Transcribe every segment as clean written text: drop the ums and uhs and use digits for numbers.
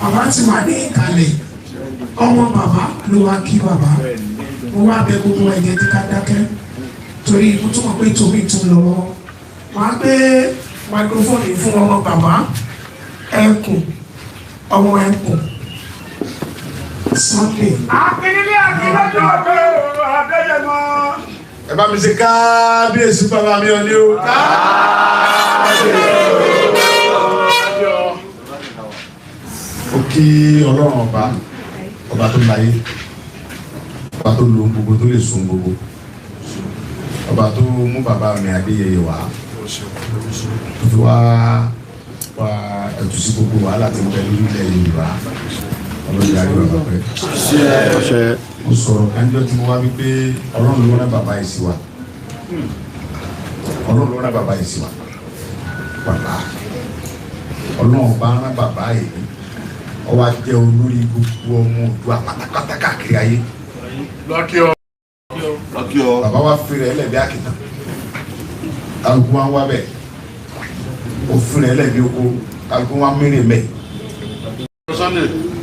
bàbá ti wà ní ìkàlẹ̀ ọmọ bàbá ló wá kí bàbá mo wá bẹ̀ gbogbo ẹ̀jẹ̀ tí ká dákẹ́ torí mo tún mọ̀ pé tòmí tún lọ́wọ́ wàá gbé máikrófóònù fún ọmọ bàbá ẹkùn ọmọ ẹkùn Sunday. Akínílé àkílọ́jọ́ ọ̀gbẹ́ Adéyẹmọ. Ẹ bá mi ṣe kábíyèsí bàbá mi ọ̀ní o. Ó kí Ọlọ́run ọba tó láyé, ọba tó lo gbogbo tó lè sun gbogbo, ọba tó mú bàbá mi Adéyẹyẹ wá, tó fi wá ẹ̀tù sí gbogbo wàhálà tí ń bẹ lórí ilẹ̀ Yorùbá. Ọlọ́run yàrá bàbá pẹ́. Mo sọ̀rọ̀ kájọ́ tí mo wá wípé Ọlọ́run ló rán bàbá yìí sí wa. Ọlọ́run ló rán bàbá yìí sí wa. Bàbá Ọlọ́run bá rán bàbá yìí. Ó wá jẹ́ olórí gbogbo ọmọ Oòduà pátápátá káàkiri ayé. Lọ́kíọ́. Bàbá wa fèrè ẹlẹ́bí àkìtàn. Kálukú wa ń wá bẹ́ẹ̀. Ó fèrè ẹlẹ́bí oko. Kálukú wa ń mérè mẹ́ẹ̀.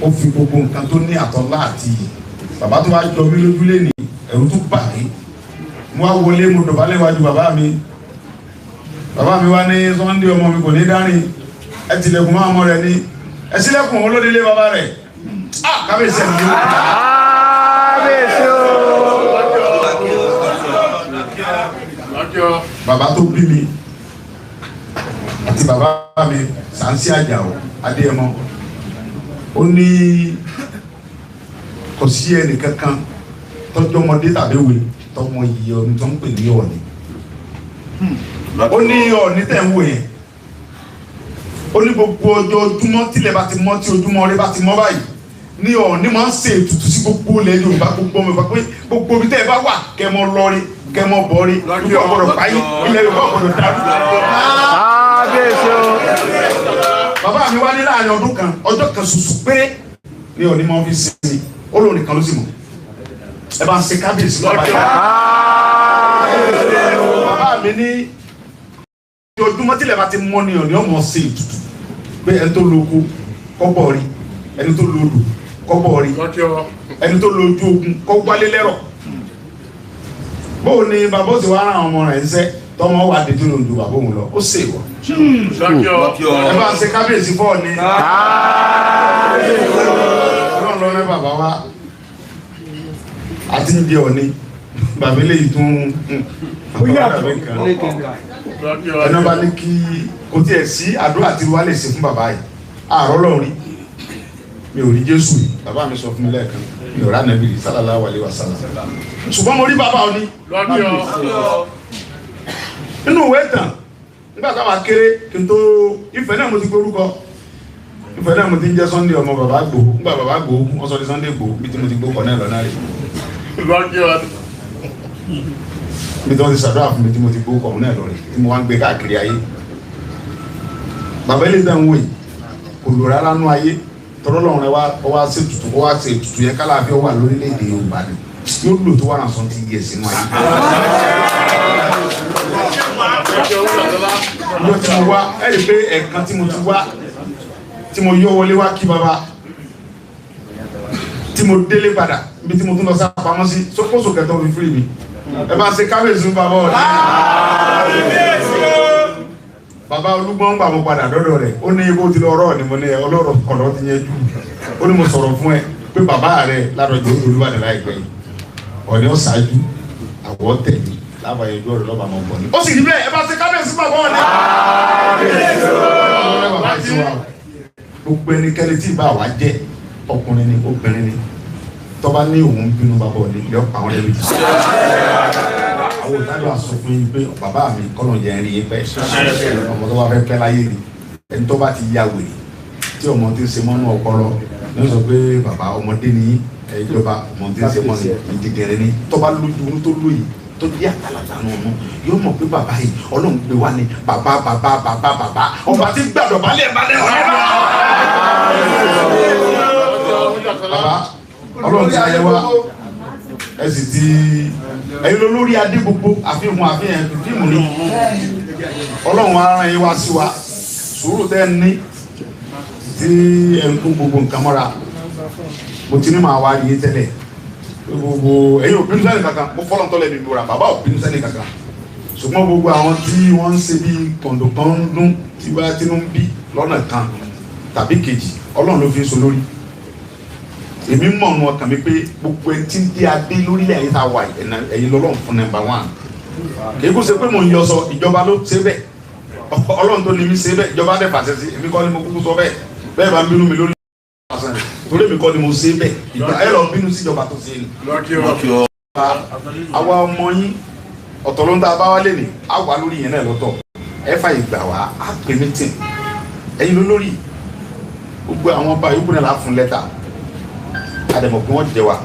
Ó fi gbogbo nǹkan tó ní àtọ́lá àti bàbá tó wá jọ mí lójúlé ní ẹ̀rù tó bà mí. Mo wá wọlé mo dọ̀bálẹ̀ wájú bàbá mi. Bàbá mi wá ní Sunday ọmọ mi kò ní dárìn. Ẹ tilẹ̀kùn máa mọ́ rẹ̀ ní. Ẹ sílẹ̀kùn olódélé bàbá rẹ̀. Kábíyèsí ẹ̀ nìyó. Bàbá tó bí mi àti bàbá mi Sàǹsí Àjàó Adéyẹmọ. Ó ní kò sí ẹnì kankan tọ́jú ọmọdé tàbí wè tọmọ yìí ọ̀nì tó ń pè ní Ọọ̀ni. Ó ní Ọọ̀ni tẹ̀ ń wò yẹn. Ó ní gbogbo ojoojúmọ́ tílẹ̀ bá ti mọ́ tí ojúmọ́ rẹ bá ti mọ́ báyìí ní Ọọ̀ni máa ń ṣe ètùtù sí gbogbo ilẹ̀ Yorùbá gbogbo ọmọ ìgbà pé gbogbo ibi tẹ́ ẹ bá wà kẹ́ mọ lọ́rí kẹ́ mọ bọ́rí lórí ọgbọ́dọ̀ báyìí ilẹ̀ Yorùbá ọgbọ́dọ̀ dàrú. Bàbá mi wá ní láàrin ọdún kan ọjọ́ kan ṣoṣo péré ní Ọọ̀ni máa fi sinmi ó lóun nìkan ló sì mọ̀ ẹ bá ń ṣe kábíyèsí lọ́ba yìí. Bàbá mi ní ojúmọ́ tílẹ̀ bá ti mọ́ ní Ọọ̀ni ọmọ ṣe ètùtù pé ẹni tó lo oko kọ́bọ̀ rí ẹni tó lo odò kọ́bọ̀ rí ẹni tó lo ojú ogun kọ́ wálé lẹ́rọ̀. Bóò ni bàbá ó sì wá ràn ọmọ rẹ̀ ń sẹ́ tọmọ wà dé tó lò ju bàbá òun lọ ó ṣe wọ. Ẹ bá ń ṣe kábíyèsí fọ́ ni. Ọlọ́run lọ rẹ bàbá wa àti ń di Ọọ̀ni bàbá eléyìí tún ẹni bá ní kí kò tiẹ̀ sí àdúrà tí wàá lè ṣe fún bàbá yìí àárọ̀ lọ́run rí mi ò rí Jésù rí bàbá mi sọ fún mi lẹ́ẹ̀kan mi ò rà nàbí rí sallallahu alaihi wasallam ṣùgbọ́n mo rí bàbá Ọọ̀ni nínú ìwé ìtàn nígbà táwa kéré kí n tó Ifẹ̀ náà mo ti gbórúkọ Ifẹ̀ náà mo ti ń jẹ́ Sunday ọmọ bàbá Ìgbòho nígbà bàbá Ìgbòho wọ́n sọ ní Sunday Ìgbòho bí tí mo ti gbó kọ náà lọ́nà rẹ̀ bí tí wọ́n ti ṣàdúrà fún mi tí mo ti gbó kọ náà lọ rẹ̀ tí mo wá ń gbé káàkiri ayé. Bàbá ilé ìdáhùn wòye kò lò rárá nú ayé tọ́lọ́ lọ́run rẹ̀ wá ṣe ètùtù yẹn kálàáfíà wà lórílẹ̀‐èdè Yorùbá ni yóò lò tó wà náà sọ́n ti yẹ sínú ayé. Mo ti wá ẹ̀rí pé ẹ̀ẹ̀kan tí mo ti wá tí mo yọ wọlé wá kí bàbá tí mo délé padà ibi tí mo tún lọ sá pamọ́ sí sókòsò kẹtọ́ fi fúri mi ẹ bá ṣe kábíyèsí bàbá Ọọ̀ni. Bàbá Olúgbọ́n gbà mo padà dọ́dọ̀ rẹ̀ ó ní ibò tí lọ ọ̀rọ̀ ni mo ní ọlọ́rọ̀ ọ̀rọ̀ ti yẹn jù ó ní mo sọ̀rọ̀ fún ẹ pé bàbá rẹ̀ ládọ̀jọ́ Olúbàdàn láìpẹ́ yìí Ọọ̀ni ó ṣáájú àwọ̀ tẹ̀lé lábàáyé ojú ọ̀rọ̀ lọ́ba mọ̀ gbọ́n ni. Ó sì rí bẹ́ẹ̀ ẹ bá ṣe kábíyèsí bàbá Ọọ̀ni. Gbogbo ẹnikẹ́ni tí ìbá wa jẹ́ ọkùnrin ni obìnrin ni tọ́ba ní òun bínú bàbá Ọọ̀ni yọ pa àwọn ẹbí. Àwọn òtádọ́ àsọ fún yín pé bàbá mi kọ́nà jẹ́ ẹ̀rín yín pẹ́ ọmọ tó wá fẹ́ pẹ́ láyé ni ẹni tó bá ti ya wèrè tí ọmọ tí ń ṣe mọ́nú ọpọlọ ní sọ pé bàbá ọmọdé ni ìjọba ọmọ tí ń ṣe mọ́nú ìdígẹrẹ ni tọ́ba lójú inú tó lóye tó di àtàlàtà náà mú yóò mọ̀ pé bàbá yìí Ọlọ́run gbé wá ní bàbá ọba tí gbàdọ̀ balẹ̀ balẹ̀ bàbá Ọlọ́run ti ayẹ wa ẹ sì ti ẹ̀yin lórí adé gbogbo àfihàn fíìmù ni Ọlọ́run ara yín wá sí wa sùúrù tẹ́ ní tí ẹ ń kó gbogbo nǹkan mọ́ra mo ti ní màá wá yé tẹ́lẹ̀ gbogbo ẹ̀yin òbínú sẹ́ni kankan mo fọ́lọ́ tọ́lẹ̀ mi bora bàbá òbínú sẹ́ni kankan ṣùgbọ́n gbogbo àwọn tí wọ́n ń ṣe bí kọ̀ǹdọ̀kọ̀ǹdún tí wọ́n ti ń bí lọ́nà kan tàbí kejì ọlọ́run ló fi ń so lórí èmi mọ̀ ọ́nù ọkàn mi pé gbogbo ẹni tí ń dé adé lórílẹ̀ ayé tá a wà ẹ̀yin lọ́lọ́run fún number one kì í kó ṣe pé mò ń yọ sọ ìjọba ló ṣe bẹ́ẹ̀ ọlọ́run tó ní mi ṣe bẹ́ẹ̀ ìjọba dẹ̀ fàṣẹ sí èmi kọ́ ni mo kúkú sọ bẹ́ẹ̀ bẹ́ẹ̀ bá ń bínú mi lórí torí èmi kọ́ ni mo ṣe bẹ́ẹ̀ ìjọba ẹ lọ bínú sí ìjọba tó ṣe é ni. àwa ọmọ yín ọ̀tọ̀ ló ń ta abáwá lé ní àwa lórí yẹn náà lọ́tọ̀ ẹ fà ìgbà wá á pè mítìn ẹ̀yin ló lórí gbogbo àwọn ọba yòókù náà láà fún lẹ́tà àdèmọ̀ pé wọ́n jẹ wa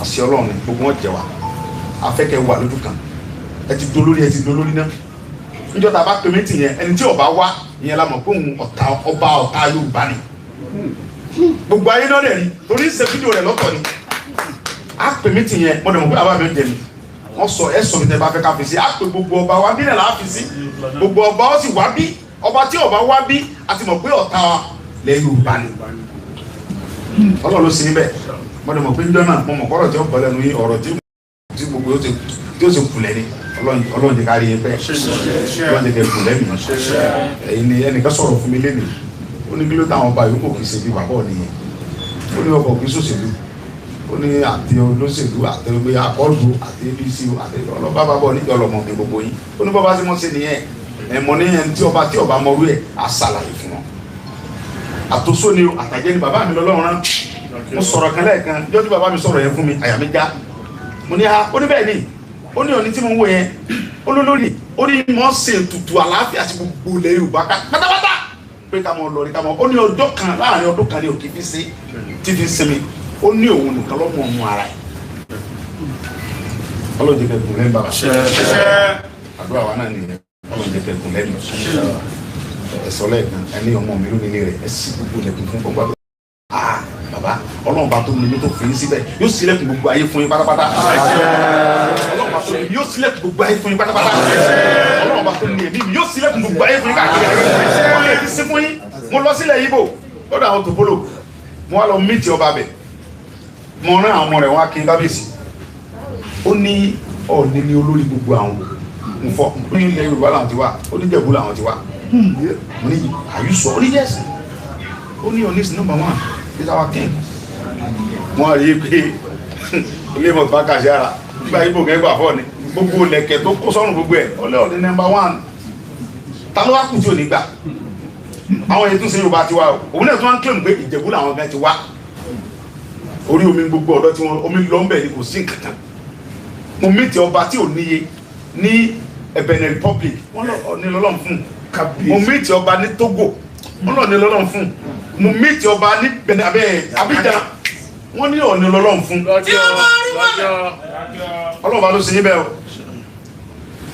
àṣẹ ọlọ́run ni gbogbo wọn jẹ wa afẹ́kẹ́ wà lójú kan ẹ ti dolórí náà níjọ́ tá a bá pè mítìn yẹn ẹni tí ọba wá ìyẹn la mọ̀ pé òun ọba Yorùbá ni gbogbo ayé náà lè rí torí ṣe fídíò rẹ̀ lọ́tọ̀ ni á pè mítìn yẹn mọ̀ dẹ̀ mọ̀ pé àbá mi ń jẹ mi wọ́n sọ ẹ sọ mi tẹ́ bá fẹ́ ká fi sí á pè gbogbo ọba wa bí náà là á fi sí gbogbo ọba ó sì wá bí ọba tí ọba wá bí a ti mọ̀ pé ọ̀tá lẹ̀ Yorùbá ni Ọlọ́run ló sì níbẹ̀ mọ̀ dẹ̀ mọ̀ pé níjọ́ náà mo mọ̀ kọ́rọ̀ tí ó bọ̀ lẹ́nu yín ọ̀rọ̀ tí gbogbo tí ó ṣe kulẹ̀ ni Ọlọ́run ti kárí yẹn pẹ́ Ọlọ́run ti kẹ́ kulẹ̀ mi ẹ̀yin ni ẹnìkan sọ̀rọ̀ fún mi lẹ́nu ó ní kí ló táwọn ọba yòókù kì í ṣe bí bàbá ọ̀ nìyẹn ó ní ọkọ̀ kì í ṣòṣèlú ó ní àti olóṣèlú àti ẹgbẹ́ akọ́lù àti abc àti ọlọ́ba bàbá oníjọ ọlọ́mọ mi gbogbo yín ó ní bàbá tí wọ́n ṣe nìyẹn ẹ̀mọ́ níyẹn tí ọba mọ̀rú ẹ̀ á ṣàlàyé fún wọn àtòsó ni àtàjẹ́ ni bàbá mi lọ́lọ́run rán mo sọ̀rọ̀ kan lẹ́ẹ̀kan jọ́jú bàbá mi sọ̀rọ̀ yẹn fún mi àyà mi já mo ní ha ó ní bẹ́ẹ̀ ni ó ní òní tí mo ń wò yẹn ó lólórí ó ní mọ̀ ṣe ètùtù àlàáfíà àti gbogbo ilẹ̀ Yorùbá pátápátá pé ká mọ̀ lọ rí ká mọ̀ ó ní ọjọ́ kan láàrin ọdún kan ní òkè fi ṣe títí sinmi ó ní òun nìkan lọ́mọ ọmọ ara ẹ̀ ọlọ́jẹ̀ kẹkùn lẹ́nu bàbá àdúrà wa náà nìyẹn ọlọ́jẹ̀ kẹkùn lẹ́nu ẹ̀sọ́ lẹ́ẹ̀kan ẹni ọmọ mi lónìí rẹ̀ ẹ sì gbogbo lẹ́kùn fún gbogbo àgbà bàbá ọlọ́run bá tó ní tó fi yín síbẹ̀ yóò sílẹ̀kùn gbogbo ayé fún yín pátápátá ọlọ́run bá tó ní yóò sílẹ̀kùn gbogbo ayé fún yín pátápátá ọlọ́run bá tó ní èmi yóò sílẹ̀kùn gbogbo ayé fún yín káàkiri wọ́n lè fi sí fún yín mo lọ sílẹ̀ Ìgbò lọ́dọ̀ àwọn tòbólò mo wá lọ mítì ọba bẹ̀ mo rán àwọn ọmọ rẹ̀ wá kí n kábíyèsí ó ní ọ̀ọ́ni ní olórí gbogbo àwọn nfọ ó ní ilẹ̀ Yorùbá làwọn ti wá ó ní Ìjẹ̀bú làwọn ti wá mo ní àyùsọ ó ní yẹ́sì ó ní ọ̀nìsì number one is our king wọ́n rí i pé ilé mọ̀ bá kàṣí ara nígbà Ìgbò kẹ́gbà fọ́ ni gbogbo lẹ̀kẹ̀ tó kó sọ́run gbogbo ẹ̀ ó lé ọ̀ní number one ta ló wá kù tí ò ní gbà àwọn ètò ìṣe Yorùbá ti wá o òun náà tó wá ń kílèmù pé Ìjẹ̀bú làwọn gan ti wá orí omi gbogbo ọ̀dọ́ tí wọ́n omi lọ ń bẹ̀ ni kò sí nǹkan kan mo mìtì ọba tí ò níye ní Benin Republic wọ́n lọ ní lọ́lọ́run fún mo mìtì ọba ní Togo wọ́n lọ ní lọ́lọ́run fún mo mìtì ọba ní Benin Abidjan wọ́n ní ọ̀ní lọ́lọ́run fún ọlọ́ba ló ṣe yín bẹ́ẹ̀ o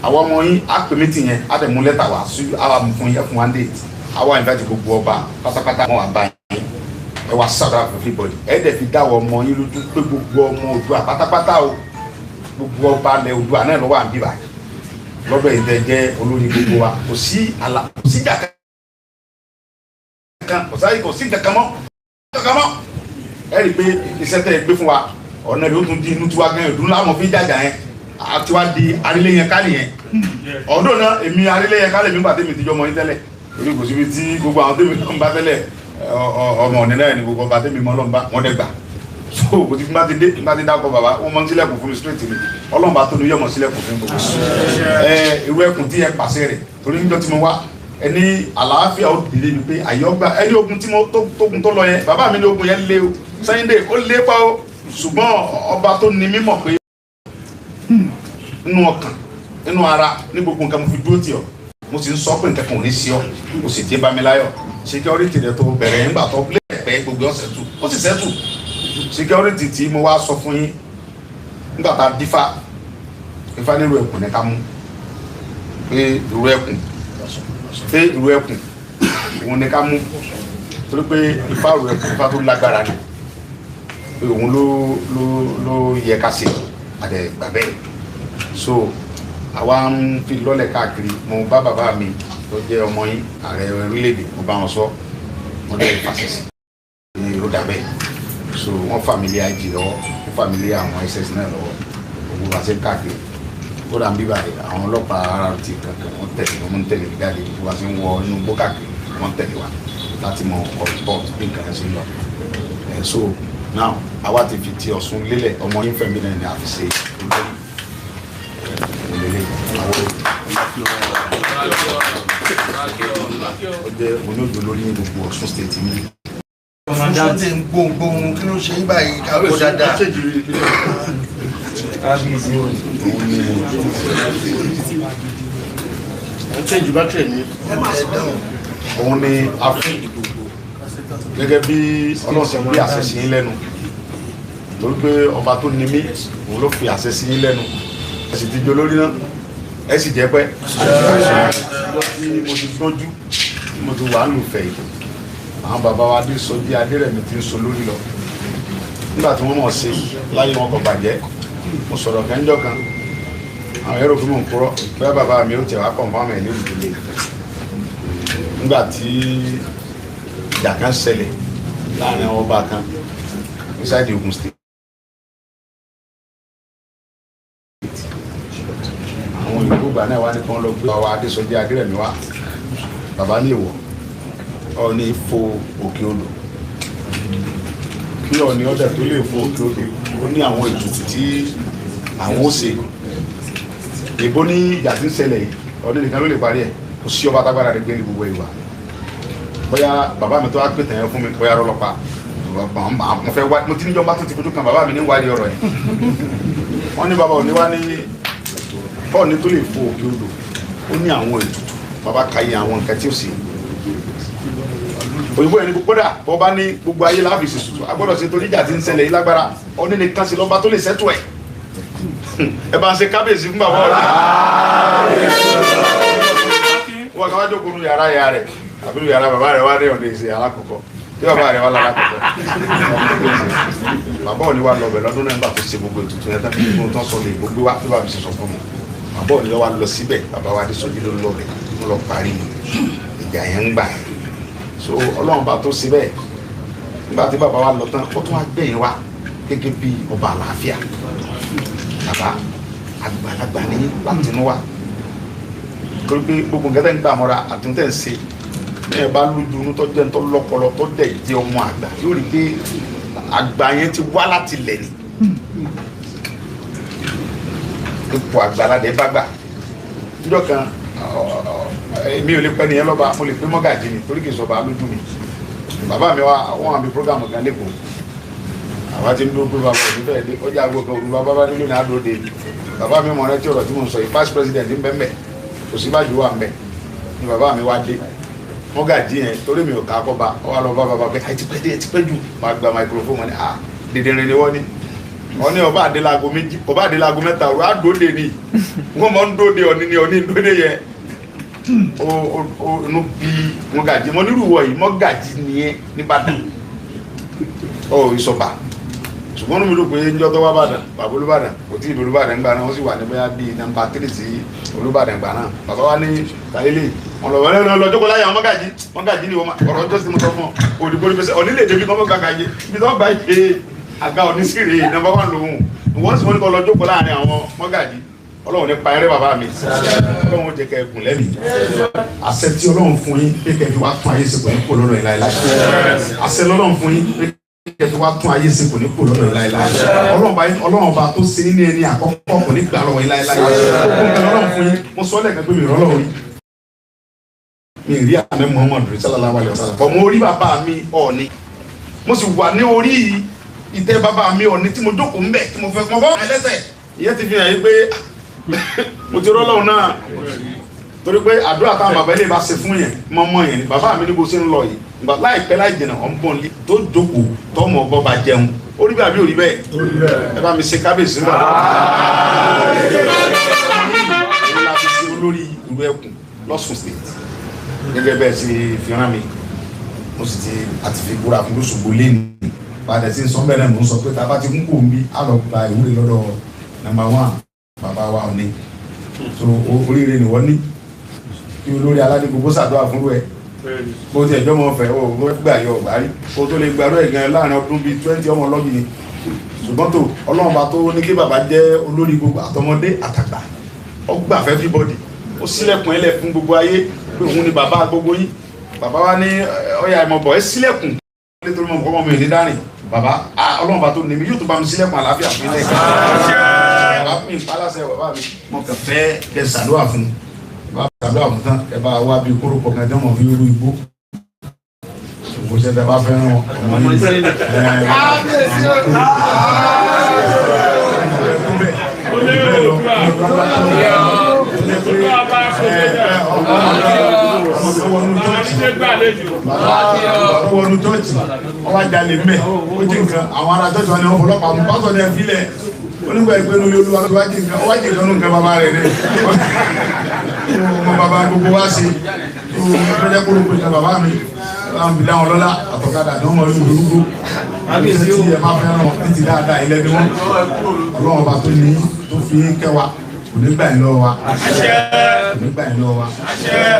àwọn ọmọ yín á pè mìtì yẹn á dẹ̀ mú lẹ́tà wá sí àwa fún yẹn fún one day àwa ìdájọ́ gbogbo ọba pátápátá wọn wà báyìí ẹ wá sábà fún everybody ẹ dẹ̀ fi dáwọ́ ọmọ yín lójú pé gbogbo ọmọ Oòduà pátápátá o gbogbo ọba ilẹ̀ Oòduà náà lọ́wọ́ àbí báyìí lọ́dọ̀ yìí tẹ́ jẹ́ olórí gbogbo wa kò sí ìjà kan kò sí kankan mọ́ ẹ rí i pé iṣẹ́ tẹ́ ẹ gbé fún wa ọ̀nà ìlú tún di inú tiwa gan ìdúró láwọn fi jàjà yẹn àti wá di arílẹ̀ yẹn kálí yẹn ọ̀dọ́ náà èmi arílẹ̀ yẹn kálí mi gbà tẹ́mi tíjọ́ mọ́ yín tẹ́lẹ̀ torí kò síbi tí gbogbo àwọn tẹ́mi náà ń bá tẹ́lẹ̀ ọmọ ọ̀nẹ́ náà ni gbogbo ọba tẹ́mi mọ́ lọ́nba wọ́n dẹ́gbà so kò tí bá ti dákọ̀ bàbá wọ́n mọ́ sílẹ̀kùn fún mi straight mi ọlọ́mọba tó ní yọ̀mọ̀ sílẹ̀kùn fún gbogbo irú ẹkùn tí ẹ pàṣẹ rẹ̀ torí níjọ́ tí mo wá ẹni àlàáfíà ó dìde ni pé àyọ́gbà ẹni ogun tí mo tógun tó lọ yẹn bàbá mi ní ogun yẹn lé o Sunday ó lé pa o ṣùgbọ́n ọba tó ní mímọ̀ pé nínú ọkàn nínú ara ní gbogbo nǹkan mo fi dúró tì ọ́ mo sì ń sọ pé nǹkan kan ò ní sí ọ mo sì dé bá mi láyọ̀ security rẹ̀ tó bẹ̀rẹ̀ nígbà tó lẹ́ẹ̀pẹ́ gbogbo ọ̀sẹ̀ tù ó sì sẹ́tù security tí mo wá sọ fún yín nígbà tá a dífá ifá nílùú ẹkùn ní ká mú pé ìrú ẹkùn òun ní ká mú torí pé ifá ìrú ẹkùn ifá tó lágbára ni pé òun ló yẹ ká ṣe àdẹ̀gbà bẹ́ẹ̀ so àwa ń fi lọ́lẹ̀ káàkiri mo bá bàbá mi tó jẹ́ ọmọ yín ààrẹ orílẹ̀-èdè mo bá wọn sọ wọ́n lè fàṣẹ sí ní ìlú dàbẹ́ so wọ́n fàmílì IG lọ́wọ́ wọ́n fàmílì àwọn SS náà lọ́wọ́ ògùn bá ṣe káàkiri ó dà ń bíbá àwọn ọlọ́pàá RRT kankan wọ́n tẹ̀lé wọ́n tẹ̀lé jáde bí wọ́n ṣe ń wọ inú gbó káàkiri wọ́n tẹ̀lé wa láti mọ report bí nǹkan ṣe ń lọ so now àwa ti fi ti Ọ̀ṣun lélẹ̀ ọmọ yín Fẹ́mi náà ni a fi ṣe olórí ọjọ́ onídùú lórí ní gbogbo Ọ̀ṣun state mi. Ṣé ti ń gbóhùn kí ló ṣe ń báyìí káwé dáadáa? Òun ni a fún gẹ́gẹ́ bí ọlọ́sìn bí àṣẹ sí yín lẹ́nu torí pé ọba tó ní mí òun ló fi àṣẹ sí yín lẹ́nu ẹ sì ti jó lórí náà ẹ sì jẹ́ pẹ́ mo ti gbọ́njú mo ti wà ń lù fẹ̀ yìí àwọn bàbá wa dé sọ bí Adérẹ̀mí ti ń sọ lórí lọ nígbà tí wọ́n mọ̀ sí láyé wọn kò bàjẹ́ mo sọ̀rọ̀ kẹ́ńjọ́ kan àwọn ẹ̀rọ fún mi ń kúrọ́ bẹ́ẹ̀ bàbá mi ó tẹ̀ wá kàn fáwọn ẹ̀ ní ìdílé nígbà tí ìjà kan ṣẹlẹ̀ láàrin àwọn ọba kan inside Ogun State àwọn òyìnbó gbà náà wá ní kí wọ́n lọ gbé ọwọ́ Adésọjí Adérẹ̀mí wá bàbá ní ìwọ̀ Ọọ̀ni fo òkè odò kí Ọọ̀ni ọdẹ tó lè fo òkè odò ó ní àwọn ètùtù tí àwọn ó ṣe èbó ní ìjà tí ń ṣẹlẹ̀ yìí Ọọ̀ni nìkan ló lè parí ẹ̀ kò sí ọba tágbára rẹ̀ gbé ní gbogbo ìwà bóyá bàbá mi tó wá pè tẹ̀yẹ fún mi bóyá rọlọ́pàá mo fẹ́ wá mo ti níjọ́ bá tó ti fojú kan bàbá mi ní wádìí ọ̀rọ̀ yẹn wọ́n ní bàbá Ọọ̀ni wá ní Ọọ̀ni tó lè fo òkè odò ó ní àwọn ètùtù bàbá kàyé àwọn nǹkan tí ó sì òyìnbó yẹn ní gbogbo dà bọ́ bá ní gbogbo ayé láàfin sì tutù agbọ́dọ̀ ṣe torí ìjà tí ń ṣẹlẹ̀ yìí lágbára Ọọ̀ni nìkan sí lọ́ba tó lè ṣẹ́tù ẹ̀ ẹ bá ń ṣe kábíyèsí fún bàbá Ọọ̀ni wọ́n kà wá jókòó nu yàrá ìyá rẹ̀ àbí nu yàrá bàbá rẹ̀ wá dé ọ̀dẹ̀ ìṣe alákọ̀ọ́kọ́ tí bàbá rẹ̀ wá lára kọ̀ọ̀kọ́ bàbá Ọọ̀ni wá lọ bẹ̀ lọ́dún náà nígbà tó ṣe gbogbo ètùtù yẹn tán kí gbogbo tán sọ lè gbogbo wá tó bá mi ṣe sọ fún mi bàbá Ọọ̀ni lọ wá lọ síbẹ̀ bàbá wa Adésọjí ló lọ bẹ̀ wọ́n lọ parí ìjà yẹn ń gbà so Ọlọ́run bá tó ṣe bẹ́ẹ̀ nígbà tí bàbá wa lọ tán ó tún wá gbẹ̀yìn wa gẹ́gẹ́ bí ọba àlàáfíà bàbá àgbàlagbà ní látinúwà torí pé gbogbo nǹkan tẹ́ ń gbà mọ́ra àtúntẹ̀ ń ṣe ní ẹ̀ bá lójú inú tó jẹ́ ń tọ́ lọ́pọlọ tó dẹ̀ jẹ́ ọmọ àgbà yóò rí pé àgbà yẹn ti wá láti lẹ̀ ni ipò àgbàládé bá gbà níjọ́ kan mi ò lè pẹ́ nìyẹn lọ́ba mo lè pé mọ́gàjì ni torí kì í sọ̀ba lójú mi bàbá mi wá wọ́n àmì program kan lẹ́kọ̀ọ́ àwa ti ń dúró pé bàbá òní bẹ́ẹ̀ dé ọjà àgbo kan òní bàbá nílò ní àdóde bàbá mi mọ̀ ọ́nà tí ọ̀rọ̀ tí mo ń sọ yìí vice president ń bẹ́ẹ̀ kò sí bájú wà ń bẹ́ẹ̀ ni bàbá mi wá dé mọ́gàjì yẹn torí mi ò ká kọ́ ba ọ wá lọ bá bàbá pé ẹ ti pẹ́ jù máa gba microphone wọn ni dèdèrè ni wọ́n ní wọ́n ní ọba àdélago méjì ọba àdélago mẹ́ta ọ̀rọ̀ àdóde ni wọ́n mọ̀ ń dóde ọ̀ní ni ọ̀ní ń dóde yẹn inú bí mọ́gàjì mọ́ nírú wọ̀ yìí mọ́gàjì nìyẹn nìbàdàn ọ̀ ìsọ̀bà ṣùgbọ́n mi ló pé njọ́ tó wá bàdàn bàbá Olúbàdàn kò tí ì bí Olúbàdàn gbà náà wọ́n sì wà ní bóyá bíi nàmbà 3 sí Olúbàdàn gbà náà bàbá wa ní kàlélẹ̀ wọn lọ wọlé lọ jókòó láyà mọ́gàjì ni wọ́n ọ̀rọ̀ ọjọ́ sí mo sọ fún ọ òdìbò ní pẹ́sẹ́ ọ̀nílẹ̀ èdè bí kọ́ mọ́ gbàgbà yé ibi tó gbà yé àga onísìrè nàmbà 1 lòun wọ́n sì wọ́n ní kọ́ lọ jókòó láàrin àwọn mọ́gàjì Ọlọ́run ní pa eré bàbá mi Ọlọ́run jẹ́ kẹ́ ẹ̀gùn lẹ́mìí àṣẹ tí Ọlọ́run fún yín pé kẹ́ fi wá tún ayé ṣe kò ní kó lọ́rọ̀ ìlà ìlà àṣẹ lọ́lọ́run fún yín pé kẹ́ fi wá tún ayé ṣe kò ní kó lọ́rọ̀ ìlà ìlà Ọlọ́run bá tó ṣe ní ẹni àkọ́kọ́ kò ní gbà lọ́wọ́ ìlà ìlà Ọlọ́run fún yín mo sọ lẹ́ẹ̀kan pé mi rọ́lọ́run mi rí àmì Muhammadu sallallahu alaihi wasallam bọ̀ mo rí bàbá mi Ọọ̀ni mo sì wà ní orí ìtẹ́ bàbá mi Ọọ̀ni tí mo jókòó ń bẹ̀ tí mo fẹ́ mọ́ bọ́ ẹlẹ́sẹ̀ ìyẹn ti fi hàn yí pé mo ti rọ́lọ́run náà torí pé àdúrà táwọn bàbá ilé bá ṣe fún yẹn mọ́mọ́ yẹn bàbá mi ní bó ṣe ń lọ yìí ìgbà láìpẹ́ láì jìnnà ọ̀ ń bọ̀ ní tó jókòó tọ́mọ ọgbọ́n bá jẹun orí bí àbí òrí bẹ́ẹ̀ ẹ bá mi ṣe kábíyèsí náà olórí ìlú Ẹkùn l'Ọ́ṣun state gẹ́gẹ́ bẹ́ẹ̀ ṣe fi rán mi mo sì ti àti fi búra fún lóṣùgbò lẹ́nu padà sí sọ́nbẹ́ náà mo ń sọ pé tá a bá ti ń kó mi á lọ gba ìwúre lọ́dọ̀ nàmbà 1 bàbá wa Ọọ̀ni so oríire ni wọ́n ní kí olórí aládé gbogbo ṣàdúrà fún ẹ bó ti ẹjọ́ mọ̀ fẹ́ o gbà yọ ọ̀gbá rí o tó lè gbàrú ẹ̀ gan láàrin ọdún bíi 20 ọmọ ọlọ́bì ni ṣùgbọ́n tó ọlọ́run bá tó ní kí bàbá jẹ́ olórí gbogbo àtọmọdé àtàgbà ó gbà fẹ́ everybody ó sílẹ̀kùn ẹlẹ̀ fún gbogbo ayé pé òun ni bàbá gbogbo yín bàbá wa ní ọyà ìmọ̀bọ̀ ẹ sílẹ̀kùn nítorí mọ̀ ọmọ mi ní dárìn bàbá ọlọ́run bá tó ní mi yóò tó bá mi sílẹ̀kùn àlàáfíà fún ilẹ̀ bàbá mi ìpalásẹ̀ bàbá mi mo kàn fẹ́ kẹ ṣàdúrà fún bàbá ṣàdúrà fún tán ẹ bá wá bí kórópọ̀ kan jẹ́ mọ̀ fi rú igbó kò ṣe tẹ bá fẹ́ràn ọmọ yìí wọnú tọ́ọ̀tì ọwọ́ jalè mẹ́ ó jí nǹkan àwọn ará tọ́ọ̀tì wọn ni wọ́n fọlọ́pàá mú pásọ̀ ní ẹ̀fílẹ̀ onígbà ìpé ní olúwa tó wá jí nǹkan ọwọ́ jí nǹkan nǹkan bàbá rẹ̀ rẹ̀ ọmọ bàbá gbogbo wá sí ọjọ́ kúrò pé nǹkan bàbá mi láwọn bí láwọn lọ́lá àtọ̀kadà ní ọmọ ìlú olúgbó tí ẹ máa fẹ́ràn títí dáadáa ilẹ̀ ni wọ́n ọlọ́run ọba tó ní tó fi kẹwàá onígbà ìlọ wa onígbà ìlọ wa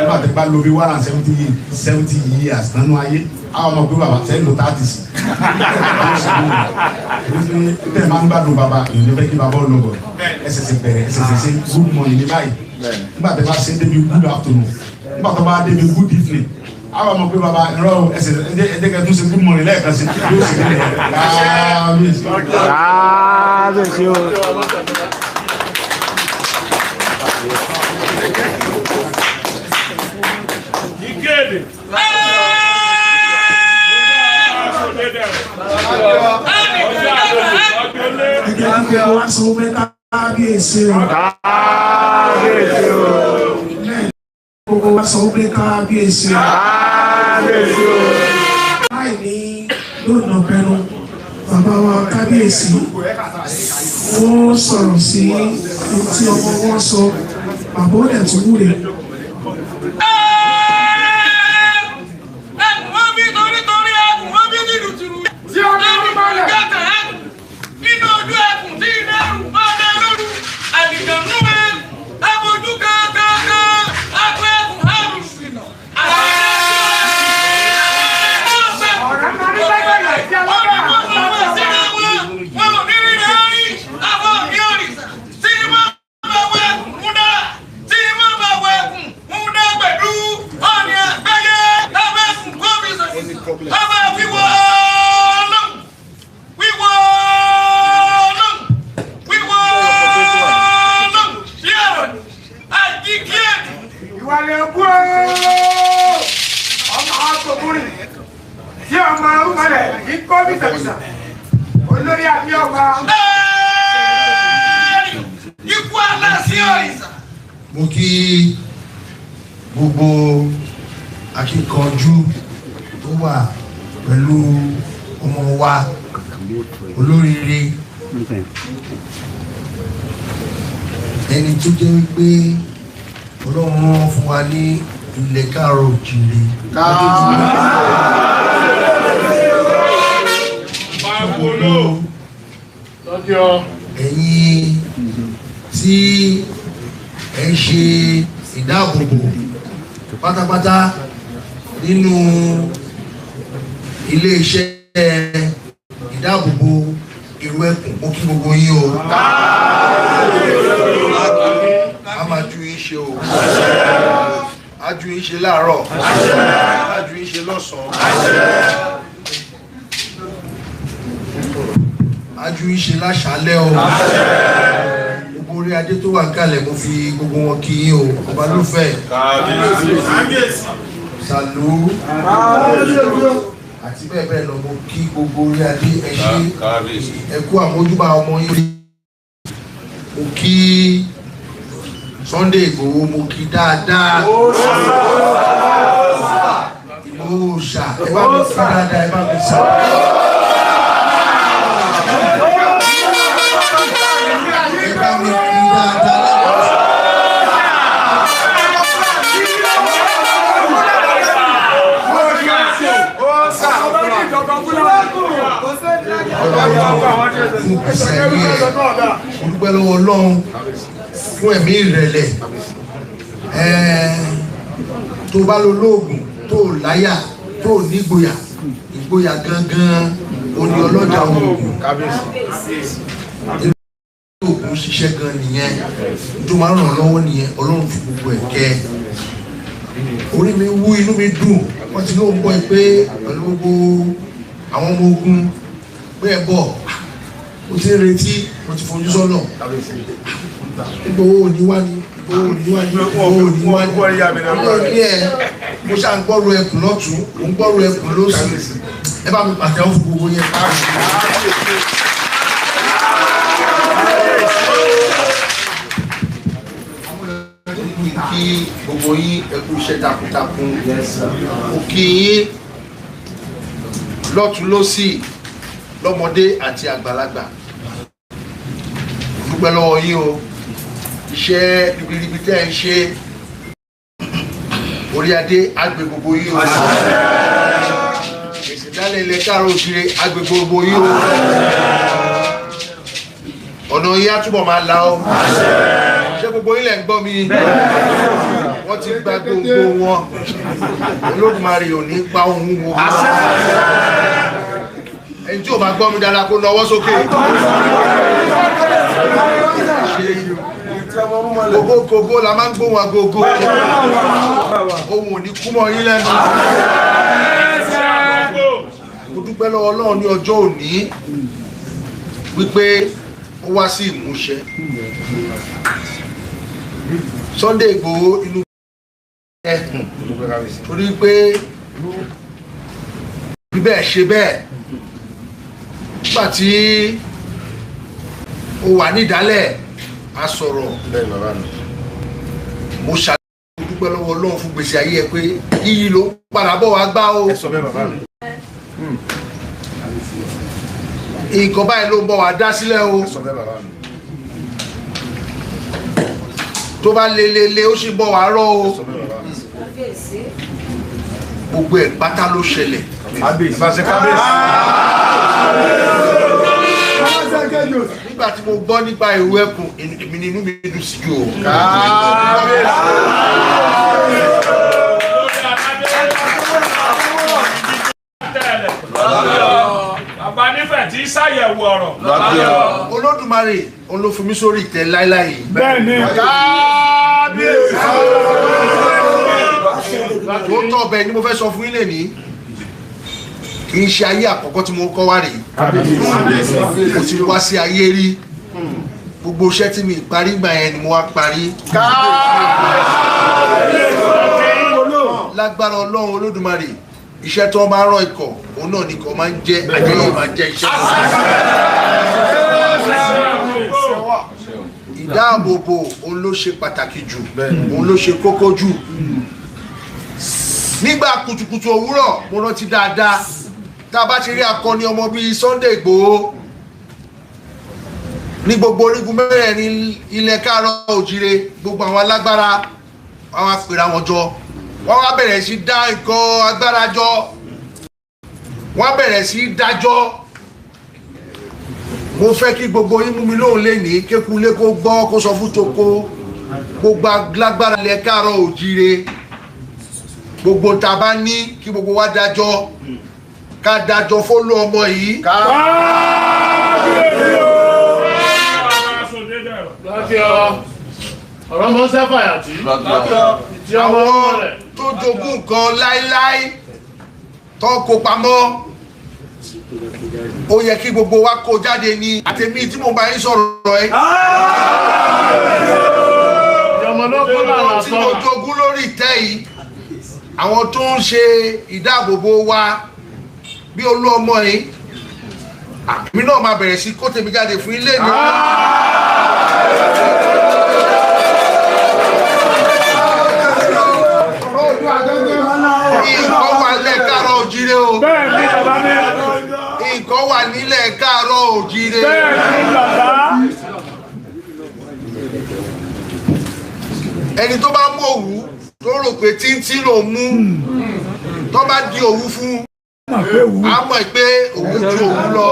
nígbà tí bá lo bí 170 years nánú ayé àwọn ọmọ pé bàbá tẹ́ lò 30 sí tẹ́ máa ń gbádùn bàbá ìlú fẹ́ kí bàbá ọlọ́gbọ̀ ẹsẹ̀sẹ̀ bẹ̀rẹ̀ ẹsẹ̀sẹ̀ good morning ní báyìí nígbà tí bá ṣe débi good afternoon nígbà tó bá débi good evening àwọn ọmọ pé bàbá ìrọ̀ ẹsẹ̀ ẹ̀dẹ́gẹ̀ tún ṣe good morning lẹ́ẹ̀kan sí yóò sì nílẹ̀ Igede. Gbogbo wa sọ pé kábíyèsí o. Láì ní lónà bẹnu bàbá wa kábíyèsí wọ́n sọ̀rọ̀ sí tí ọmọ wọn sọ bàbá ó dẹ̀ tún wúre. Olórí àbí ọba. Ikú aláṣẹ. Mo kí gbogbo akíkanjú tó wà pẹ̀lú ọmọ wa olóríire ẹni tó jẹ́ wípé Ọlọ́run fún wa ní ilẹ̀ káàrọ̀ òjìrè ẹ̀yin tí ẹ ń ṣe ìdáàbòbò pátápátá nínú ilé-iṣẹ́ ìdáàbòbò Ìrú Ẹkùn mo kí gbogbo yín o a máa ju yín ṣe o a ju yín ṣe láàárọ̀ a ju yín ṣe lọ́sàn-án ajú ìṣe láṣálẹ́ o gbogbo orí adé tó wà kálẹ̀ mo fi gbogbo wọn kí yín o ọba ló fẹ́ Sàlú àti bẹ́ẹ̀ bẹ́ẹ̀ lọ mo kí gbogbo orí adé ẹ ṣé ẹ kú àmójúbà ọmọ yín mo kí Sunday Igboho mo kí dáadáa Ìgbòho ṣà ẹ bá mi kí dáadáa ẹ bá mi ṣà. Fún ìpèsè ẹ̀mí ẹ̀ olùgbẹ́ lọ́wọ́ Ọlọ́run fún ẹ̀mí ìrẹ̀lẹ̀ tó bá lo lóògùn tó láyà tó nígboyà ìgboyà gangan oní ọlọ́jà oògùn oògùn ṣiṣẹ́ gan nìyẹn tó máa ràn lọ́wọ́ nìyẹn Ọlọ́run fi gbogbo ẹ̀ kẹ́ orí mi wú inú mi dùn wọ́n ti lóun gbọ́ pé pẹ̀lú gbogbo àwọn ọmọ ogun pé ẹ bọ̀ mo ti ń retí mo ti fojú sọ́nà ìgbòho òní wá ní mo ṣáà ń gbọ́rọ̀ ẹkùn lọ́tún mo ń gbọ́rọ̀ ẹkùn lósì ẹ bá mi pàtẹ́wọ́ fún gbogbo yẹn. kí gbogbo yín ẹ kú iṣẹ́ takuntakun mo kí yín lọ́tún lósì lọ́mọdé àti àgbàlagbà dúpẹ́ lọ́wọ́ yín o iṣẹ́ ribiribi tẹ́ ń ṣe orí adé àgbè gbogbo yín o èsì dálẹ̀ ilẹ̀ káàrọ̀ òṣèré àgbè gbogbo yín o ọ̀nà yín á túbọ̀ máa la o ṣé gbogbo yín lẹ̀ ń gbọ́ mi wọ́n ti gba gbogbo wọn Olódùmarè ò ní pa ohun wo ẹni tí ò bá gbọ́ mi dára kó nawọ́ sókè gogo la máa ń gbóhùn agogo ohun ò ní kú mọ́ yín lẹ́nu mo dúpẹ́ lọ́wọ́ Ọlọ́run ní ọjọ́ òní wípé ó wá sí ìmúṣẹ Sunday Igboho inú ẹkùn torí pé bí bẹ́ẹ̀ ṣe bẹ́ẹ̀ nígbà tí ó wà nídàálẹ̀ a sọ̀rọ̀ mo ṣàlàyé dúpẹ́ lọ́wọ́ Ọlọ́run fún gbèsè ayé ẹ pé yíyí ló padà bọ̀ wá gbá o nǹkan báyìí ló ń bọ̀ wá dá sílẹ̀ o tó bá lelele ó sì bọ̀ wá rọ̀ o gbogbo ẹ̀ pátá ló ṣẹlẹ̀ nígbà tí mo gbọ́ nípa ìrú ẹkùn èmi ni inú mi dùn sí jù o. Bàbá nífẹ̀ẹ́ tí ṣàyẹ̀wò ọ̀rọ̀. Olódùmarè òun ló fi mí sórí ìtẹ́ láíláí. Bẹ́ẹ̀ni. Ó tọ́ ọbẹ̀ ni mo fẹ́ sọ fún yín lẹ́ni kì í ṣe ayé àkọ́kọ́ tí mo kọ́ wá rèé mo ti wá sí ayé rí gbogbo iṣẹ́ tí mi parí gbà yẹn ni mo wá parí lágbára Ọlọ́run Olódùmarè iṣẹ́ tó máa rán ikọ̀ òun náà nìkan máa ń jẹ́ àjẹyẹ máa jẹ́ iṣẹ́ ìdáàbòbò òun ló ṣe pàtàkì jù òun ló ṣe kókó jù nígbà kùtùkùtù òwúrọ̀ mo rántí dáadáa tá a bá ti rí akọni ọmọ bíi Sunday Igboho ní gbogbo orígun mẹ́rẹ̀ẹ̀rin ilẹ̀ káàárọ̀ òjìrè gbogbo àwọn alágbára àwọn apèrè àwọn jọ wọ́n wá bẹ̀rẹ̀ sí dá nǹkan agbára jọ wọ́n bẹ̀rẹ̀ sí dájọ́ mo fẹ́ kí gbogbo yín mú mi lóhùn lẹ́ni kékulé kó gbọ́ kó sọ fún toko gbogbo alágbára ilẹ̀ káàárọ̀ òjìrè gbogbo tá a bá ní kí gbogbo wa dájọ́ ká dájọ́ fólú ọmọ yìí. ọ̀rọ̀ mọ́ sẹ́fàyàtì tí ọmọ rẹ̀ tó jogún nǹkan láíláí tó kó pamọ́ ó yẹ kí gbogbo wa kó jáde ní àtẹ̀mí tí mo bá yín sọ̀rọ̀ ẹ́. tí mo jogún lórí ìtẹ́ yìí àwọn tó ń ṣe ìdáàbòbò wa bí olú ọmọ yìí mi náà máa bẹ̀rẹ̀ sí kó tèmi jáde fún ilé mi. nǹkan wà nílẹ̀ káàárọ̀ òjìrè o. nǹkan wà nílẹ̀ káàárọ̀ òjìrè. ẹni tó bá mú òwú tó rò pé títí ló mú tó bá di òwú fún a mọ̀ pé òwú ju òwú lọ.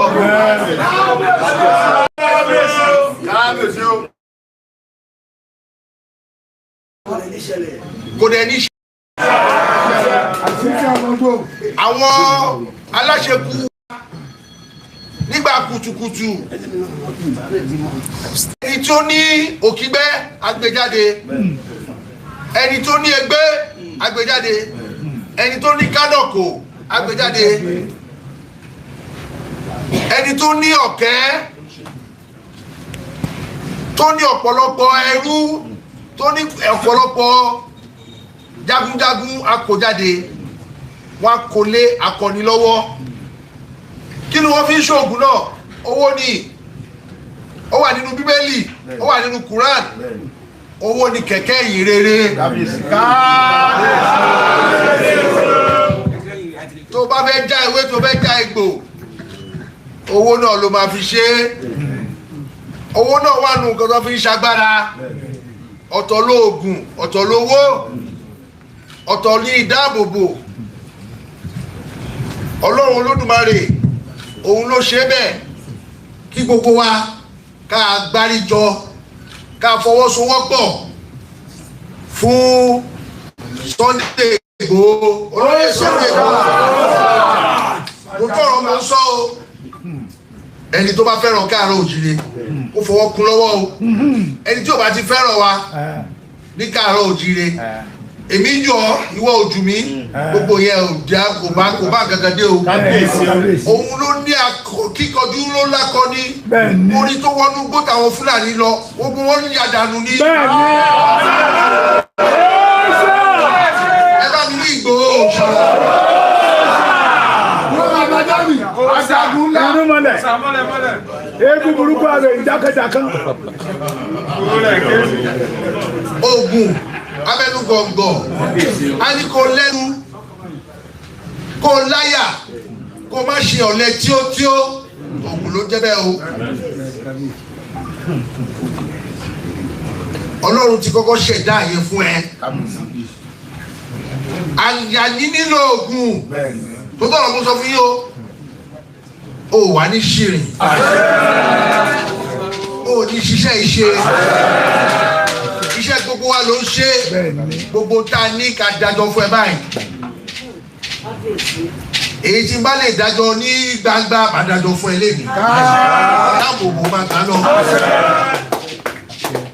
kò dẹ̀ ní àwọn aláṣekú nígbà kùtùkùtù ẹni tó ní òkígbẹ́ agbèjáde ẹni tó ní ẹgbẹ́ agbèjáde ẹni tó ní kádọ̀kò agbèjáde ẹni tó ní ọ̀kẹ́ tó ní ọ̀pọ̀lọpọ̀ ẹrú tó ní ọ̀pọ̀lọpọ̀ jagunjagun akójáde wọn kò lé akọni lọ́wọ́ kí ni wọ́n fi ń ṣoògùn náà owó ni ó wà nínú bíbélì ó wà nínú Quran owó ni kẹ̀kẹ́ ìyìn rere tó bá fẹ́ já ewé tó fẹ́ já egbò owó náà ló máa fi ṣe owó náà wà nù nǹkan tó fi ń ṣagbára ọ̀tọ̀ lóògùn ọ̀tọ̀ lówó ọ̀tọ̀ ní ìdáàbòbò Ọlọ́run Olódùmarè òun ló ṣe bẹ́ẹ̀ kí gbogbo wa ká gbáríjọ ká fọwọ́sowọ́pọ̀ fún Sunday Igboho olóyè Sunday Igboho mo tọrọ mo sọ o ẹni tó bá fẹ́ràn Káàárọ̀ Oòjíire kó fọwọ́ kún lọ́wọ́ o ẹni tí ò bá ti fẹ́ràn wa ní Káàárọ̀ Oòjíire èmi jọ ìwọ ojú mi gbogbo yẹn ò já kò bá gangan dé o òun ló ní kíkọjú ló lákọni orí tó wọnú gbóta àwọn Fúlàní lọ ogun wọn ní àdánù ní. ẹ bá mi ní Ìgbòho ajagun ńlá eégún burúkú àrẹ ìjákèjákan ogun abẹnú gọ̀ǹgọ̀ a ní kó lẹ́nu kó láyà kó má ṣe ọ̀lẹ tíótíó ogun ló jẹ́ bẹ́ẹ̀ o Ọlọ́run ti kọ́kọ́ ṣẹ̀dá àyè fún ẹ àyàní nílò ogun tó tọ̀rọ̀ mo sọ fún yín o wà ní ṣìrìn o ní ṣiṣẹ́ ìṣe iṣẹ́ gbogbo wa ló ń ṣe gbogbo tá a ní ká dájọ́ fún ẹ báyìí èyí tí n bá lè dájọ́ ní gbangba bá dájọ́ fún ẹ lẹ́nu dáàbòbò máa gbà lọ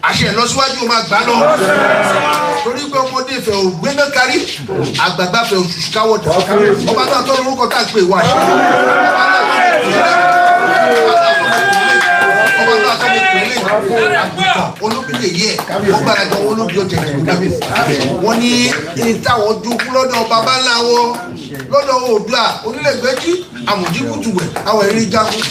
àṣẹ ìlọsíwájú máa gbà lọ torí pé ọmọdé fẹ́ ò gbéná kárí àgbààgbà fẹ́ òṣùṣù káwọ́dà ọba tó àtọ́ lórúkọ tá à ń pè wá ṣe ọba tó àtọ́ mi pè lé àgùntàn olóbìnrin yẹ ó gbàdàgbà olóbi ọjà ìjọba wọn ní ní táwọn dúkú lọ́dọ̀ baba ńlá wọn lọ́dọ̀ Oòduà onílẹ̀gbẹ́jì àmùjíkùtùwẹ̀ àwọn ẹ̀rí jagun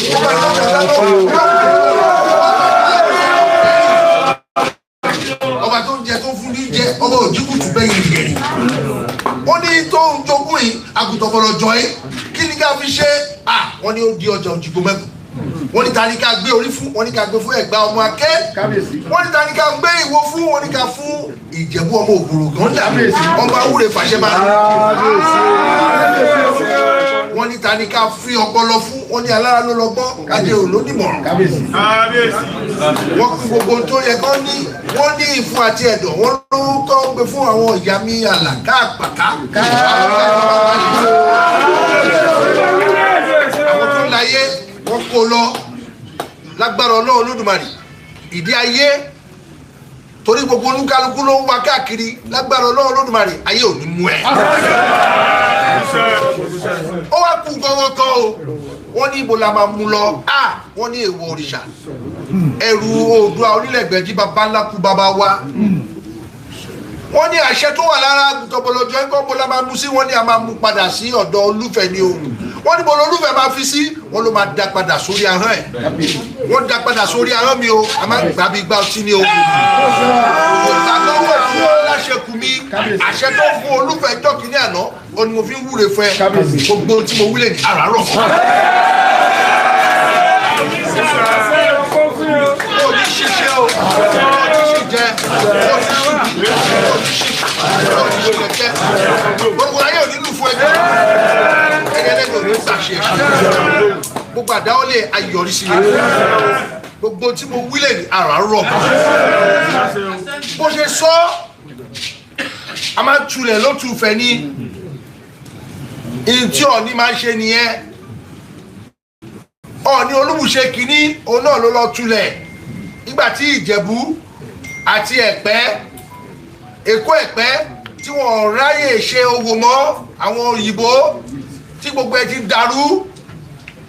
ọba tó ń jẹ tó fún ní jẹ ọba òjíkùtù bẹ́yìn ìyẹn ó ní tó ń jogún yìí àgùntàn bọ̀lọ̀ jọ ẹ́ kí ni ká fi ṣe wọ́n ní ó di ọjà òjìgbò mẹ́kù wọ́n ní ta ni ká gbé orí fún wọ́n ní ká gbé fún Ẹ̀gbá ọmọ Akẹ́ wọ́n ní ta ni ká gbé Ìwó fún wọ́n ní ká fún Ìjẹ̀bú ọmọ Ògbòrògàn dà ọmọ Awúre fàṣẹ máa wọ́n ní ta ni ká fi ọpọlọ fún wọ́n ní alára ló lọ́gbọ́n kájẹ olódìmọ̀ràn wọ́n kú gbogbo tó yẹ kán ní wọ́n ní ìfun àti ẹ̀dọ̀ wọ́n ló kọ́ ń gbé fún àwọn ìyá mi àlàká àpàká àwọn tó láyé wọ́n kó lọ lágbára Ọlọ́run Olódùmarè ìdí ayé torí gbogbo olúkálukú ló ń wá káàkiri lágbára Ọlọ́run Olódùmarè ayé ò ní mú ẹ. ó wá kú gbọ́wọ́ kan o wọ́n ní ibo la máa mú lọ wọ́n ní èèwọ̀ òrìṣà ẹrù Oòduà onílẹ̀gbẹ̀jì bàbá ńlá kú bàbá wa wọ́n ní àṣẹ tó wà lára tọ̀bọ̀lọ̀jọ́ ẹ̀kọ́ bó la máa mú sí wọ́n ní a máa mú padà sí ọ̀dọ̀ Olúfẹ̀ ni o wọ́n ní bọ́lá Olúfẹ̀ máa fi sí wọ́n ló máa dá padà sórí ahọ́n ẹ̀ wọ́n dá padà sórí ahọ́n mi o a máa gbà bí gbà ọtí ni o òkà lọ́wọ́ fún Ọláṣẹ́kù mi àṣẹ tó fún Olúfẹ̀ jọ́ kínní àná ó ní mo fi ń wúre fún ẹ gbogbo tí mo wúlẹ̀ ní àràárọ̀ ó ní ṣiṣẹ́ o ó ní ṣiṣẹ́ ó ní ṣiṣẹ́ gbogbo ayé ò ní lù fún ẹgbẹ́ ẹgbẹ́ òní ṣàṣe gbogbo àdáwọlé ayọ̀rísí gbogbo tí mo wílẹ̀ ní àràárọ̀ bó ṣe sọ a máa tulẹ̀ ló tu fẹ́ ní ìtí Ọọ̀ni máa ń ṣe nìyẹn. Ọọ̀ni Olúbùṣe kìíní òun náà ló lọ tulẹ̀ nígbà tí Ìjẹ̀bú àti Ẹ̀pẹ́ Èkó Ẹ̀pẹ́ tí wọ́n ráyè ṣe owó mọ́ àwọn òyìnbó tí gbogbo ẹ ti dàrú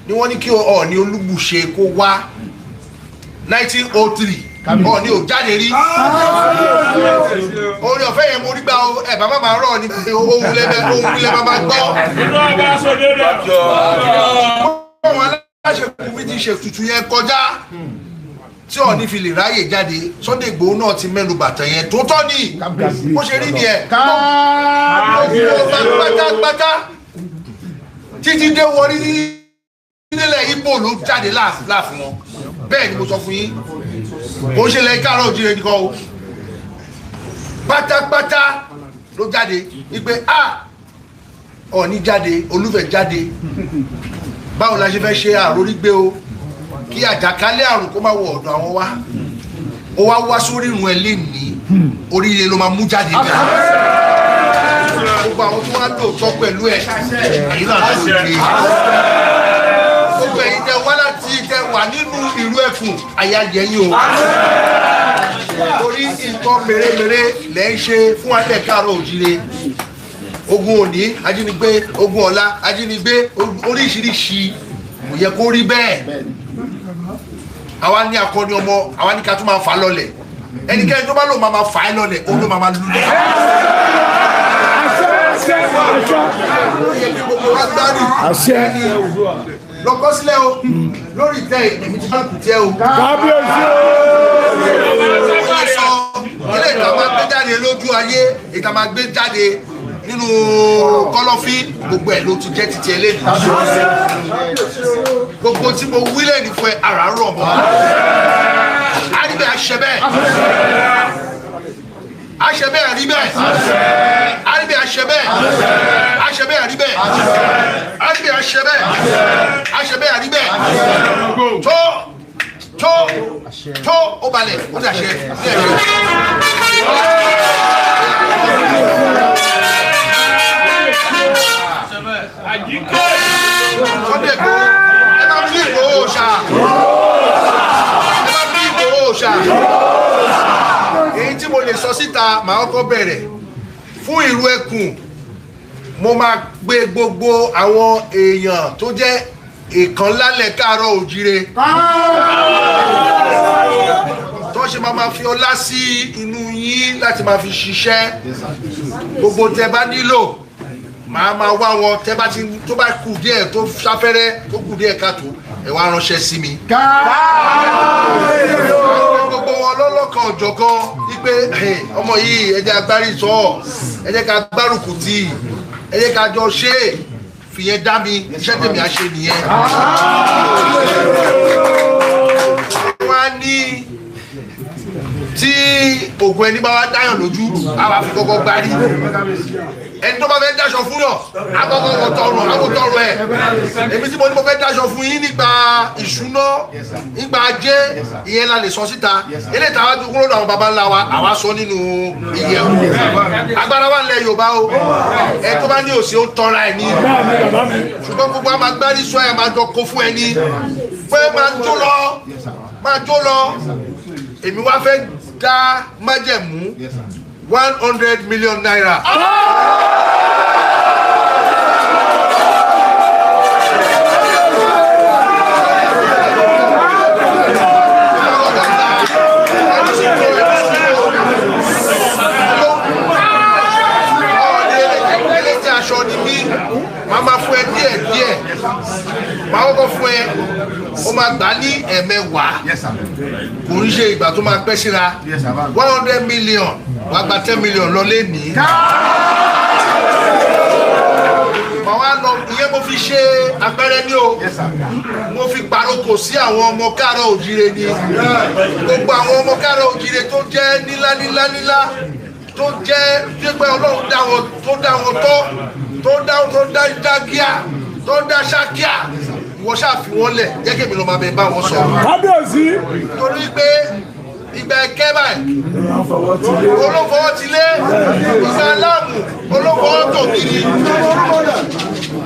ni wọ́n ní kí Ọọ̀ni Olúbùṣe kó wá 1903 Ọọ̀ni ò jáde rí orí ọ̀fẹ́ yẹn mo rí gbà ẹ̀ bàbá máa rọ̀ ní ohun ilẹ̀ máa gbọ́ wọn aláṣẹ kò fi ti ṣe tuntun yẹn kọjá tí Ọọ̀ni fi lè ráyè jáde Sunday Igboho náà ti mẹ́nu bàtà yẹn tó tọ́ ní bó ṣe rí nìyẹn pátápátá títí dé wọrí nílẹ̀ Ìgbò ló jáde láàfin wọn bẹ́ẹ̀ ni mo sọ fún yín kò ń ṣe lẹ́yìn Káàárọ̀ Oòjíire nìkan o pátápátá ló jáde wípé Ọọ̀ni jáde Olúfẹ̀ jáde báwo la ṣe fẹ́ ṣe àròrí gbé o kí àjàkálẹ̀ àrùn kó má wọ ọ̀dọ̀ àwọn wá ó wá sórí ìrùn ẹ̀ lè ní oríire ló máa mú jáde bẹ́ẹ̀ gbogbo àwọn tó wá lóòótọ́ pẹ̀lú ẹ̀ èyí náà tó ṣe gbogbo ẹ̀yin tẹ wá láti tẹ wà nínú ìlú Ẹ̀fọ̀n àyàjẹyìn o torí nǹkan mèremère lẹ́ ń ṣe fún alẹ́ Káàárọ̀ Oòjíire ogun òní ajínigbé ogun ọ̀la ajínigbé oríṣiríṣi kò yẹ kó rí bẹ́ẹ̀ àwa ní akọni ọmọ àwa ní ká tún máa fà á lọlẹ̀ ẹnikẹ́ni tó bá lò máa fà á lọlẹ̀ ó ló máa lulẹ̀. lọ́kọ́ sílẹ̀ o lórí ìtẹ́ èmi tí wọ́n kù tiẹ̀ o. kábíyèsí o. ilé ìta máa gbé jáde lójú ayé ìta máa gbé jáde nínú kọ̀lọ̀fín gbogbo ẹ̀ ló ti jẹ́ títí ẹ lẹ́nu gbogbo tí mo wí lẹ́nu fún ẹ ara rọ̀ mọ́ àríbẹ̀ àṣẹ bẹ́ẹ̀ àṣẹ bẹ́ẹ̀ rí bẹ́ẹ̀ àríbẹ̀ àṣẹ bẹ́ẹ̀ àṣẹ bẹ́ẹ̀ rí bẹ́ẹ̀ àríbẹ̀ àṣẹ bẹ́ẹ̀ àṣẹ bẹ́ẹ̀ rí bẹ́ẹ̀ tó ó balẹ̀ ó dàṣẹ ní ẹ̀ṣẹ̀. Sunday Igboho ẹ máa fi Igboho ṣá ẹ máa fi Igboho ṣá èyí tí mo lè sọ síta màá kọ́kọ́ bẹ̀rẹ̀ fún ìlú Ẹkùn mo máa gbé gbogbo àwọn èèyàn tó jẹ́ ìkànlálẹ̀ Káàárọ̀ Oòjíire tó ṣe máa fi ọlá sí inú yín láti máa fi ṣiṣẹ́ gbogbo tẹ́ bá nílò màá máa wá wọn tẹ́ bá ti tó bá kù díẹ̀ tó sáfẹ́rẹ́ tó kù díẹ̀ káàtó ẹ wá ránṣẹ́ sí mi. gbogbo wọn lọ́lọ́kan ọ̀jọ̀kan wípé ọmọ yìí ẹ jẹ́ agbárí sọ ẹ jẹ́ ká gbárùkù tì ẹ jẹ́ ká jọ ṣe é fìyẹn dá mi iṣẹ́ tèmi á ṣe nìyẹn. wọ́n á ní tí ògùn ẹni bá wá dáyàn lójú àwa fi kọ́kọ́ gbárí ẹni tó bá fẹ́ dáṣọ fún yàn àkọ́kọ́ tọrọ ẹ̀ èmi tí mo ní mo fẹ́ dáṣọ fún yín nígbà ìṣúná nígbà ajé ìyẹn la lè sọ síta eléyìí táwa tó kúrò àwọn baba ńlá wa àwa sọ nínú ìyẹ̀wò agbára wa ńlẹ̀ Yorùbá o ẹ tó bá ní òsì ó tọra ẹ̀ ní ṣùgbọ́n gbogbo a máa gbárí sọ ẹ̀ máa jọ kó fún ẹ ní pé máa jó lọ èmi wá fẹ́ dá májẹ̀mú 100 million naira. Aṣọ ni mí, màá máa fún ẹ díẹ̀, màá kọ́kọ́ fún ẹ, ó máa gbà ní ẹ̀mẹwàá, kò ń ṣe ìgbà tó máa pẹ́ síra, 100 million, wàá gba 10 million lọ lénìí. Màá wá lọ, ìyẹn mo fi ṣe àpẹẹrẹ ní o, mo fi paroko sí àwọn ọmọ Káàárọ̀ Oòjíire ni, gbogbo àwọn ọmọ Káàárọ̀ Oòjíire tó jẹ́ nílá tó jẹ́ pípẹ́ Ọlọ́run tó dá gíà tó dá ṣákíà ìwọ ṣáàfi wọn lẹ̀ jẹ́ kí èmi lọ máa bẹ bá wọn sọ. kábíyèsí. torí pé ìgbà ẹ̀kẹ́ báyìí olófọwọ́ ti lé ìgbà aláàmù olófọwọ́ tó kiri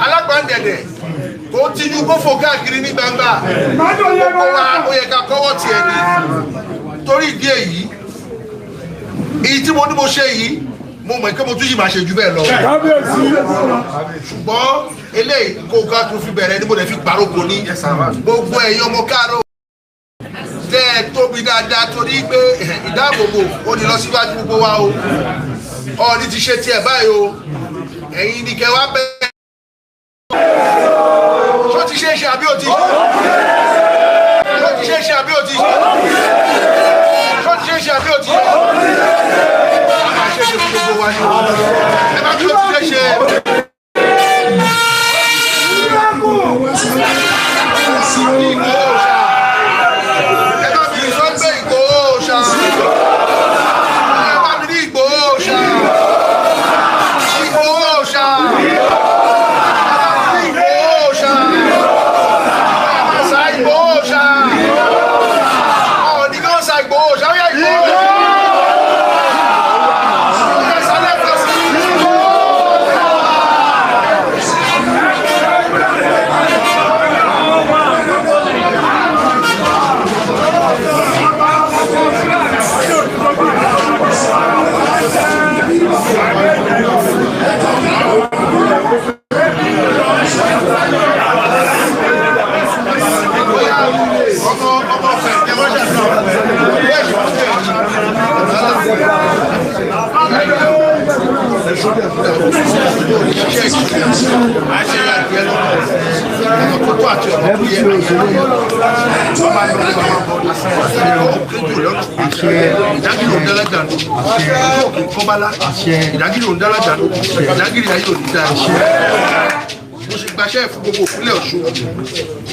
alágbàndẹ̀dẹ̀ kó tijú kó fò káàkiri ní gbangba gbogbo wa ó yẹ ká kọ́wọ́ tiẹ̀ ní torí ìdí èyí tí mo ní mo ṣe yìí mo mọ̀ pé mo tún yìí máa ṣe jù bẹ́ẹ̀ lọ ṣùgbọ́n eléyìí kó ká tó fi bẹ̀rẹ̀ ní mo lè fi pàrókò ní gbogbo ẹ̀yin ọmọ káàárọ̀ tẹ́ ẹ tóbi dáadáa torí pé ìdáàbòbò ó ní lọ síwájú gbogbo wa o Ọọ̀ni ti ṣe tiẹ̀ báyìí o ẹ̀yin ni kẹ́ wá bẹ́ẹ̀ ṣó ti ṣe é ṣe àbí ò ti ṣe ṣó ti ṣe é ṣe àbí ò ti ṣe ṣó ti ṣe é ṣe àbí ò ti ṣe ṣe ṣe fún gbogbo wa ni ẹ bá tó ti ṣe ṣe. ìdágìrì òun dára dànù ìdágìrì ayé òní dáa mo ṣe gbaṣẹ́ fún gbogbo ìpínlẹ̀ Ọ̀ṣun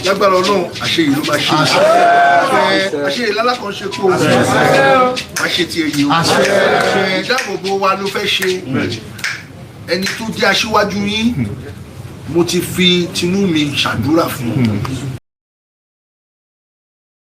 lágbára Ọlọ́run àṣeyìí ló máa ṣe àṣeyìí lálákànṣe kó àṣe ti èyí o ìdáàbòbò wa ló fẹ́ ṣe ẹni tó jẹ́ aṣíwájú yín mo ti fi tinú mi ṣàdúrà fún un.